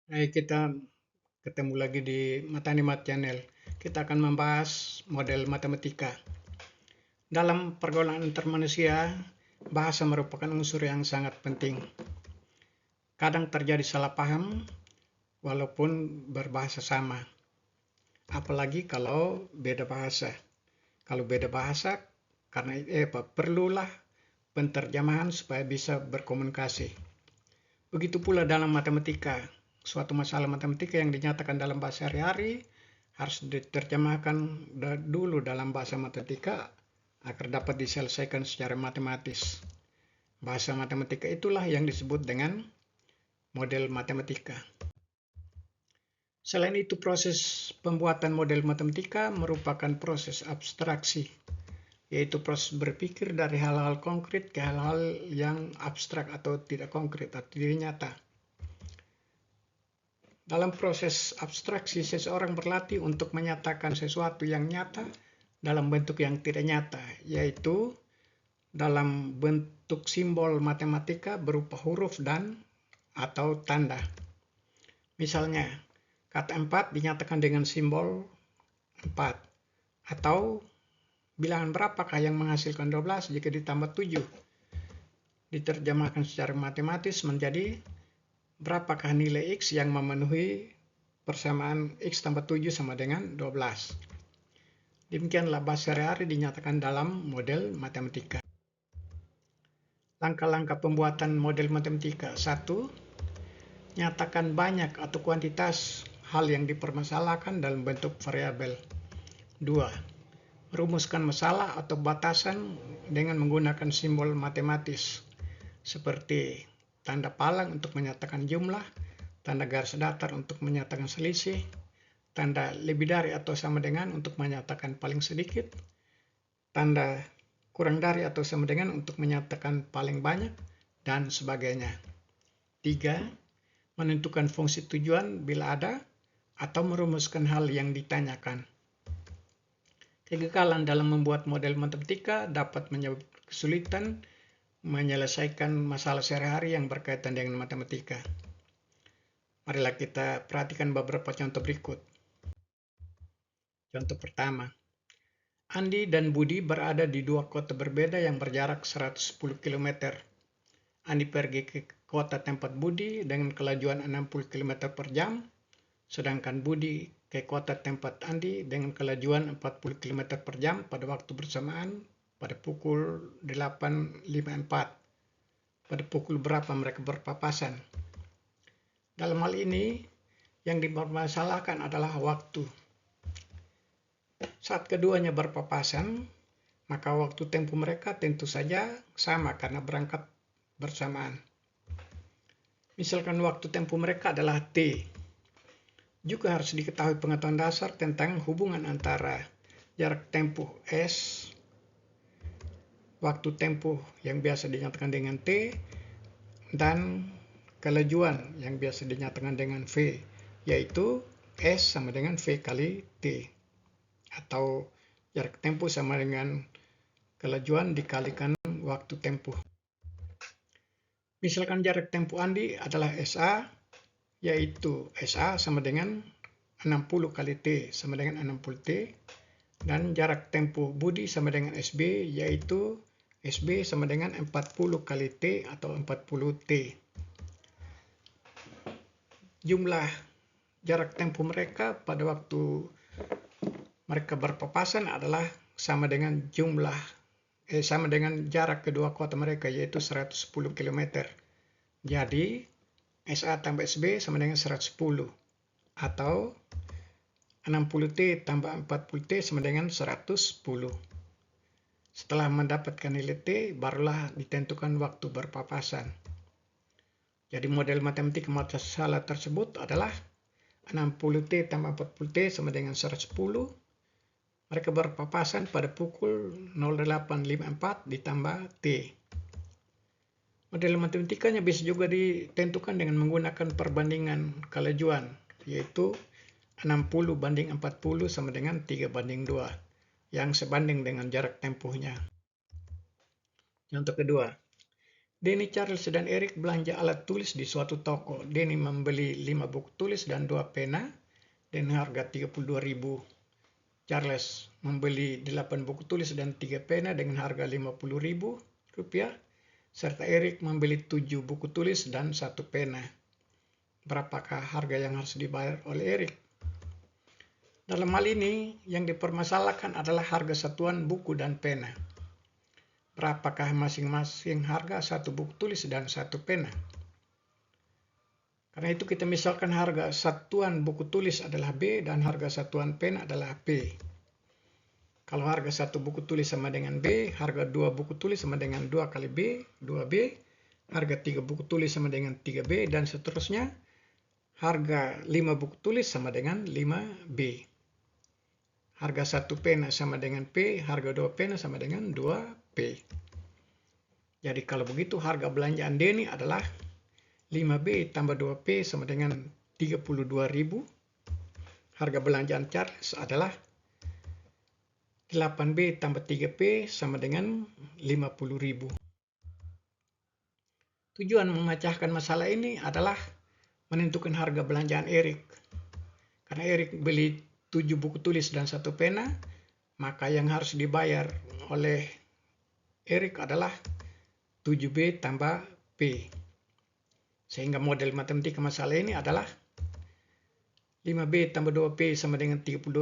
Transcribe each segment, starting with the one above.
Hai, kita ketemu lagi di Matanimat Channel. Kita akan membahas model matematika. Dalam pergaulan antar manusia, bahasa merupakan unsur yang sangat penting. Kadang terjadi salah paham, walaupun berbahasa sama. Apalagi kalau beda bahasa. Kalau beda bahasa, karena perlulah penterjemahan supaya bisa berkomunikasi. Begitu pula dalam matematika. Suatu masalah matematika yang dinyatakan dalam bahasa sehari-hari harus diterjemahkan dulu dalam bahasa matematika agar dapat diselesaikan secara matematis. Bahasa matematika itulah yang disebut dengan model matematika. Selain itu, proses pembuatan model matematika merupakan proses abstraksi, yaitu proses berpikir dari hal-hal konkret ke hal-hal yang abstrak atau tidak konkret atau tidak nyata. Dalam proses abstraksi, seseorang berlatih untuk menyatakan sesuatu yang nyata dalam bentuk yang tidak nyata, yaitu dalam bentuk simbol matematika berupa huruf dan atau tanda. Misalnya, kata 4 dinyatakan dengan simbol 4, atau bilangan berapakah yang menghasilkan 12 jika ditambah 7. Diterjemahkan secara matematis menjadi berapakah nilai X yang memenuhi persamaan X tambah 7 sama dengan 12. Demikianlah bahasa sehari-hari dinyatakan dalam model matematika. Langkah-langkah pembuatan model matematika. 1. Nyatakan banyak atau kuantitas hal yang dipermasalahkan dalam bentuk variabel. 2. Merumuskan masalah atau batasan dengan menggunakan simbol matematis seperti tanda palang untuk menyatakan jumlah, tanda garis datar untuk menyatakan selisih, tanda lebih dari atau sama dengan untuk menyatakan paling sedikit, tanda kurang dari atau sama dengan untuk menyatakan paling banyak, dan sebagainya. 3. Menentukan fungsi tujuan bila ada, atau merumuskan hal yang ditanyakan. Kegagalan dalam membuat model matematika dapat menyebabkan kesulitan menyelesaikan masalah sehari-hari yang berkaitan dengan matematika. Marilah kita perhatikan beberapa contoh berikut. Contoh pertama, Andi dan Budi berada di dua kota berbeda yang berjarak 110 km. Andi pergi ke kota tempat Budi dengan kelajuan 60 km per jam, sedangkan Budi ke kota tempat Andi dengan kelajuan 40 km per jam pada waktu bersamaan pada pukul 8.54. Pada pukul berapa mereka berpapasan? Dalam hal ini, yang dipermasalahkan adalah waktu. Saat keduanya berpapasan, maka waktu tempuh mereka tentu saja sama karena berangkat bersamaan. Misalkan waktu tempuh mereka adalah T. Juga harus diketahui pengetahuan dasar tentang hubungan antara jarak tempuh S, waktu tempuh yang biasa dinyatakan dengan T, dan kelajuan yang biasa dinyatakan dengan V, yaitu S sama dengan V kali T, atau jarak tempuh sama dengan kelajuan dikalikan waktu tempuh. Misalkan jarak tempuh Andi adalah SA, yaitu SA sama dengan 60 kali T sama dengan 60 T, dan jarak tempuh Budi sama dengan SB, yaitu SB sama dengan 40 kali T atau 40 T. Jumlah jarak tempuh mereka pada waktu mereka berpapasan adalah sama dengan jarak kedua kota mereka, yaitu 110 km. Jadi SA tambah SB sama dengan 110, atau 60 T tambah 40 T sama dengan 110. Setelah mendapatkan nilai T, barulah ditentukan waktu berpapasan. Jadi model matematika masalah tersebut adalah 60 T tambah 40 T sama dengan 110. Mereka berpapasan pada pukul 08.54 ditambah T. Model matematikanya bisa juga ditentukan dengan menggunakan perbandingan kelajuan, yaitu 60 banding 40 sama dengan 3:2, yang sebanding dengan jarak tempuhnya. Contoh kedua, Denny, Charles, dan Eric belanja alat tulis di suatu toko. Denny membeli 5 buku tulis dan 2 pena dengan harga 32.000. Charles membeli 8 buku tulis dan 3 pena dengan harga 50.000 rupiah. Serta Eric membeli 7 buku tulis dan 1 pena. Berapakah harga yang harus dibayar oleh Eric? Dalam hal ini, yang dipermasalahkan adalah harga satuan buku dan pena. Berapakah masing-masing harga satu buku tulis dan 1 pena? Karena itu kita misalkan harga satuan buku tulis adalah B dan harga satuan pena adalah P. Kalau harga satu buku tulis sama dengan B, harga 2 buku tulis sama dengan 2 kali B, 2B. Harga 3 buku tulis sama dengan 3B dan seterusnya. Harga 5 buku tulis sama dengan 5B. Harga 1 pena sama dengan P, harga 2 pena sama dengan 2P. Jadi kalau begitu harga belanjaan Denny adalah 5B tambah 2P sama dengan 32.000. Harga belanjaan Charles adalah 8B tambah 3P sama dengan 50.000. Tujuan memecahkan masalah ini adalah menentukan harga belanjaan Eric. Karena Eric beli 7 buku tulis dan 1 pena, maka yang harus dibayar oleh Eric adalah 7B tambah P. Sehingga model matematika masalah ini adalah 5B tambah 2P sama dengan 32.000,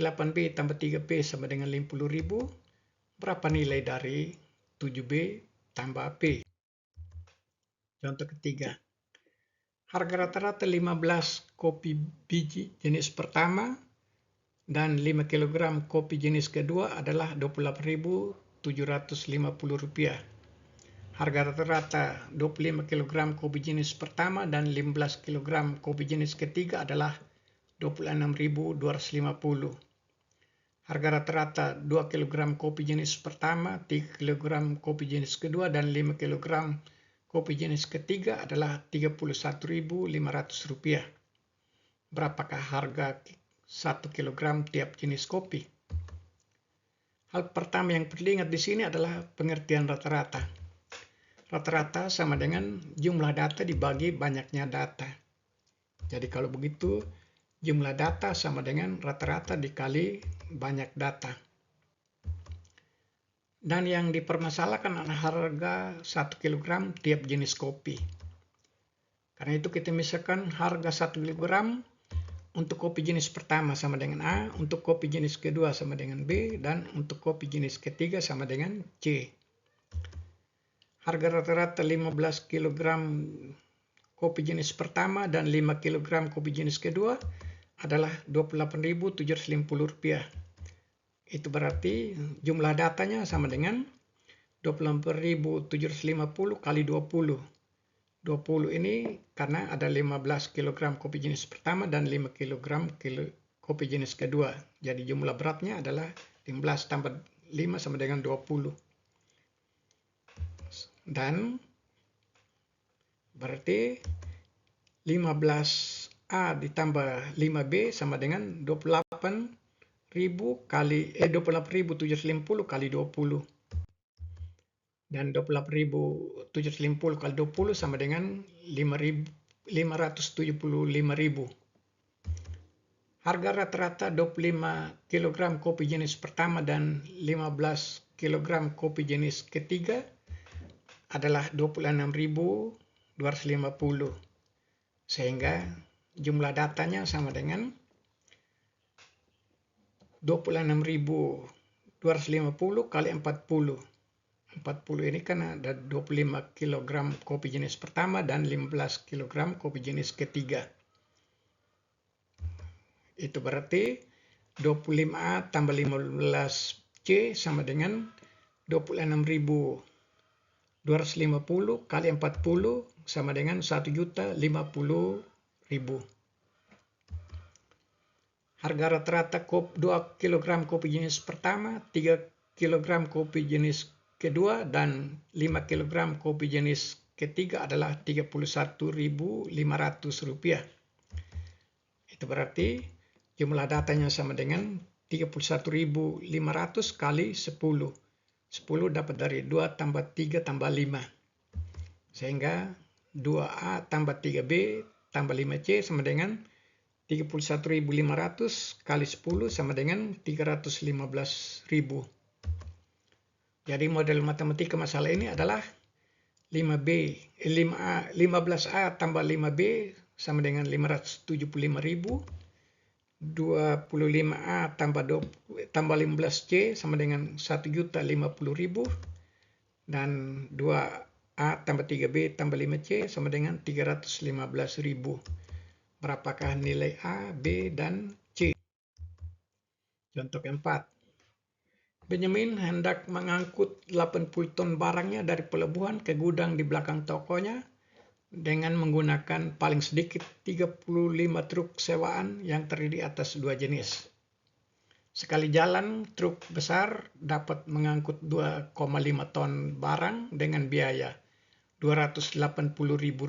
8B tambah 3P sama dengan 50.000. Berapa nilai dari 7B tambah P? Contoh ketiga. Harga rata-rata 15 kopi biji jenis pertama dan 5 kg kopi jenis kedua adalah Rp28.750. Harga rata-rata 25 kg kopi jenis pertama dan 15 kg kopi jenis ketiga adalah Rp26.250. Harga rata-rata 2 kg kopi jenis pertama, 3 kg kopi jenis kedua, dan 5 kg kopi jenis ketiga adalah Rp31.500. Berapakah harga 1 kg tiap jenis kopi? Hal pertama yang perlu diingat di sini adalah pengertian rata-rata. Rata-rata sama dengan jumlah data dibagi banyaknya data. Jadi kalau begitu, jumlah data sama dengan rata-rata dikali banyak data. Dan yang dipermasalahkan adalah harga 1 kg tiap jenis kopi. Karena itu kita misalkan harga 1 kg untuk kopi jenis pertama sama dengan A, untuk kopi jenis kedua sama dengan B, dan untuk kopi jenis ketiga sama dengan C. Harga rata-rata 15 kg kopi jenis pertama dan 5 kg kopi jenis kedua adalah Rp28.750. Itu berarti jumlah datanya sama dengan 28.750 kali 20. 20 ini karena ada 15 kg kopi jenis pertama dan 5 kg kopi jenis kedua. Jadi jumlah beratnya adalah 15 tambah 5 sama dengan 20. Dan berarti 15A ditambah 5B sama dengan 28.750 kali 20. Dan 28.750 kali 20 sama dengan 575.000. Harga rata-rata 25 kg kopi jenis pertama dan 15 kg kopi jenis ketiga adalah 26.250. Sehingga jumlah datanya sama dengan 26.250 kali 40. 40 ini kan ada 25 kg kopi jenis pertama dan 15 kg kopi jenis ketiga. Itu berarti 25A tambah 15C sama dengan 26.250 kali 40 sama dengan 1.050.000. Harga rata-rata 2 kg kopi jenis pertama, 3 kg kopi jenis kedua, dan 5 kg kopi jenis ketiga adalah Rp31.500. Itu berarti jumlah datanya sama dengan 31.500 kali 10 10 dapat dari 2 tambah 3 tambah 5. Sehingga 2A tambah 3B tambah 5C sama dengan 31.500 kali 10 sama dengan 315.000. Jadi model matematika masalah ini adalah 15A tambah 5B sama dengan 575.000. 25A tambah 15C sama dengan 1.050.000. Dan 2A tambah 3B tambah 5C sama dengan 315.000. Berapakah nilai A, B, dan C? Contoh keempat. Benjamin hendak mengangkut 80 ton barangnya dari pelabuhan ke gudang di belakang tokonya dengan menggunakan paling sedikit 35 truk sewaan yang terdiri atas 2 jenis. Sekali jalan, truk besar dapat mengangkut 2,5 ton barang dengan biaya Rp280.000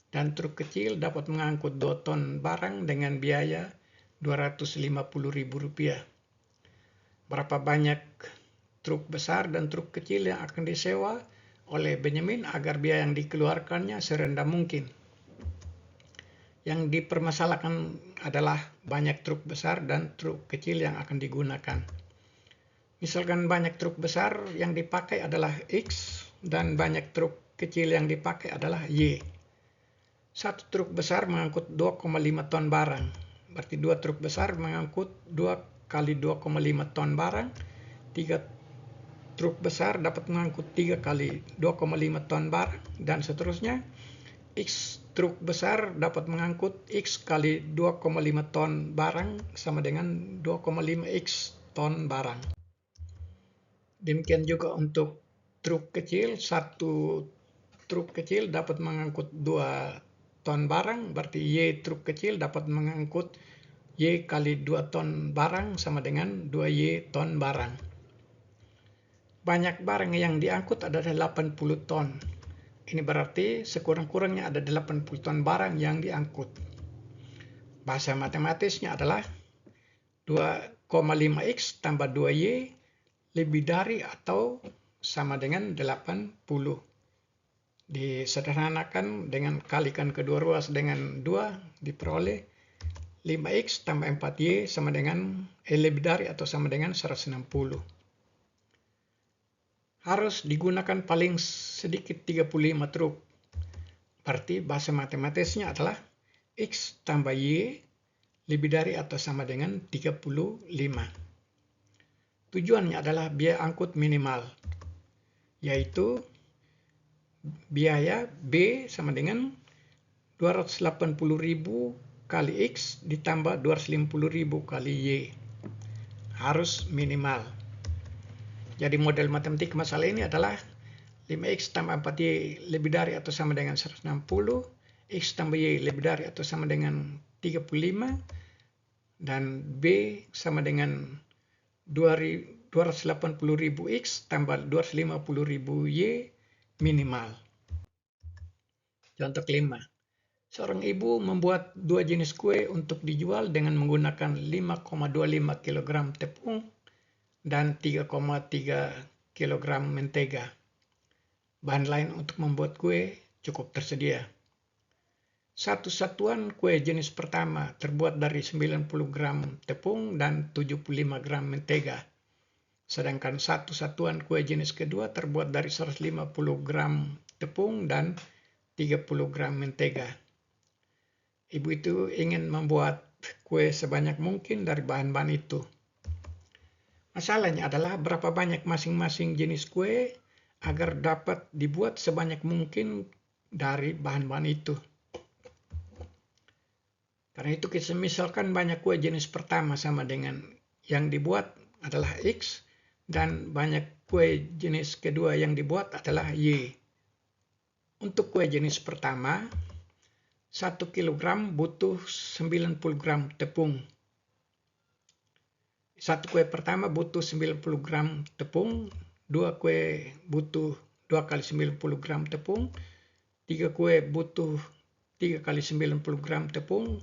dan truk kecil dapat mengangkut 2 ton barang dengan biaya Rp250.000. Berapa banyak truk besar dan truk kecil yang akan disewa oleh Benjamin agar biaya yang dikeluarkannya serendah mungkin? Yang dipermasalahkan adalah banyak truk besar dan truk kecil yang akan digunakan. Misalkan banyak truk besar yang dipakai adalah X dan banyak truk kecil yang dipakai adalah Y. Satu truk besar mengangkut 2,5 ton barang. Berarti 2 truk besar mengangkut 2 kali 2,5 ton barang. 3 truk besar dapat mengangkut 3 kali 2,5 ton barang. Dan seterusnya, X truk besar dapat mengangkut X kali 2,5 ton barang sama dengan 2,5X ton barang. Demikian juga untuk truk kecil. Satu truk kecil dapat mengangkut 2 ton barang, berarti Y truk kecil dapat mengangkut Y kali 2 ton barang sama dengan 2Y ton barang. Banyak barang yang diangkut adalah 80 ton. Ini berarti sekurang-kurangnya ada 80 ton barang yang diangkut. Bahasa matematisnya adalah 2,5X tambah 2Y lebih dari atau sama dengan 80. Disederhanakan dengan kalikan kedua ruas dengan 2 diperoleh 5X tambah 4Y sama dengan lebih dari atau sama dengan 160. Harus digunakan paling sedikit 35 truk. Berarti bahasa matematisnya adalah X tambah Y lebih dari atau sama dengan 35. Tujuannya adalah biaya angkut minimal, yaitu biaya B sama dengan 280.000 kali X ditambah 250.000 kali Y. Harus minimal. Jadi model matematik masalah ini adalah 5X tambah 4Y lebih dari atau sama dengan 160, X tambah Y lebih dari atau sama dengan 35, dan B sama dengan 280.000 X tambah 250.000 Y minimal. Contoh kelima. Seorang ibu membuat 2 jenis kue untuk dijual dengan menggunakan 5,25 kg tepung dan 3,3 kg mentega. Bahan lain untuk membuat kue cukup tersedia. Satu satuan kue jenis pertama terbuat dari 90 gram tepung dan 75 gram mentega. Sedangkan satu satuan kue jenis kedua terbuat dari 150 gram tepung dan 30 gram mentega. Ibu itu ingin membuat kue sebanyak mungkin dari bahan-bahan itu. Masalahnya adalah berapa banyak masing-masing jenis kue agar dapat dibuat sebanyak mungkin dari bahan-bahan itu. Karena itu kita misalkan banyak kue jenis pertama sama dengan yang dibuat adalah X dan banyak kue jenis kedua yang dibuat adalah Y. Untuk kue jenis pertama, 1 kg butuh 90 gram tepung. Satu kue pertama butuh 90 gram tepung, 2 kue butuh 2 kali 90 gram tepung, 3 kue butuh 3 kali 90 gram tepung,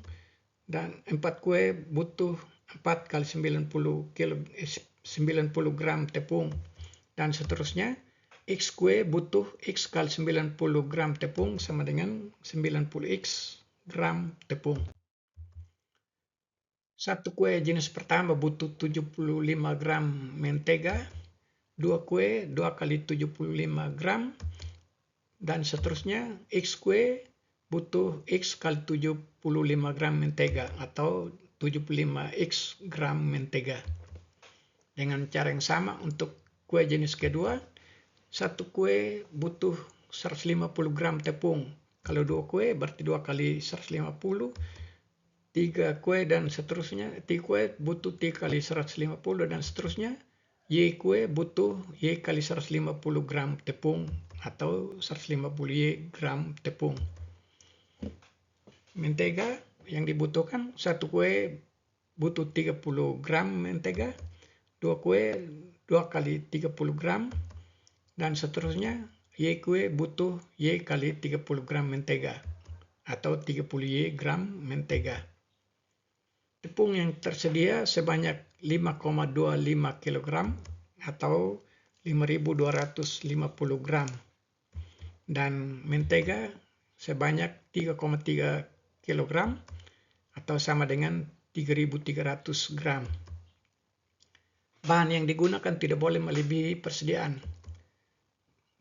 dan 4 kue butuh 4 kali 90 gram tepung. dan seterusnya. X kue butuh X kali 90 gram tepung sama dengan 90X gram tepung. Satu kue jenis pertama butuh 75 gram mentega, dua kue 2 kali 75 gram, dan seterusnya. X kue butuh X kali 75 gram mentega atau 75X gram mentega. Dengan cara yang sama untuk kue jenis kedua, satu kue butuh 150 gram tepung. Kalau dua kue berarti 2 kali 150. Tiga kue dan seterusnya. Tiga kue butuh 3 kali 150 dan seterusnya. Y kue butuh Y kali 150 gram tepung atau 150 Y gram tepung. Mentega yang dibutuhkan, satu kue butuh 30 gram mentega, dua kue 2 kali 30 gram, dan seterusnya. Y kue butuh Y kali 30 gram mentega atau 30 Y gram mentega. Tepung yang tersedia sebanyak 5,25 kg atau 5.250 gram. Dan mentega sebanyak 3,3 kg atau sama dengan 3.300 gram. Bahan yang digunakan tidak boleh melebihi persediaan.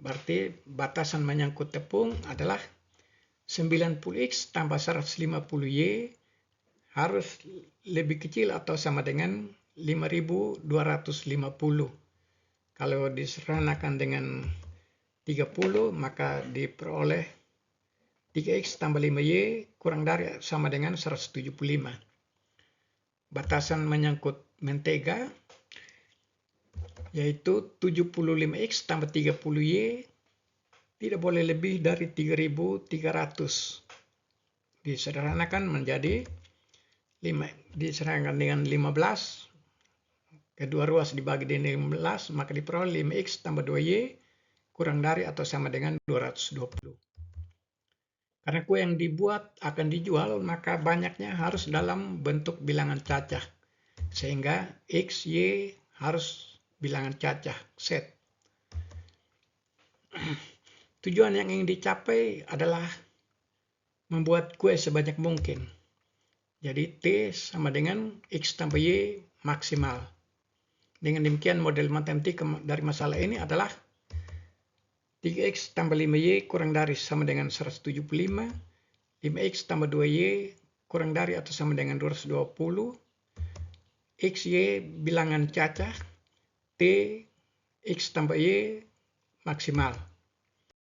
Berarti batasan menyangkut tepung adalah 90X tambah 150Y harus lebih kecil atau sama dengan 5.250. Kalau disederhanakan dengan 30, maka diperoleh 3X tambah 5Y kurang dari sama dengan 175. Batasan menyangkut mentega yaitu 75X tambah 30Y tidak boleh lebih dari 3.300. Disederhanakan menjadi disederhanakan dengan 15. Kedua ruas dibagi dengan 15, maka diperoleh 5X tambah 2Y kurang dari atau sama dengan 220. Karena kue yang dibuat akan dijual, maka banyaknya harus dalam bentuk bilangan cacah. Sehingga X, Y harus bilangan cacah, set. Tujuan yang ingin dicapai adalah membuat kue sebanyak mungkin. Jadi T sama dengan X tambah Y maksimal. Dengan demikian model matematika dari masalah ini adalah 3X tambah 5Y kurang dari sama dengan 175, 5X tambah 2Y kurang dari atau sama dengan 220, XY bilangan cacah, T, X tambah Y maksimal.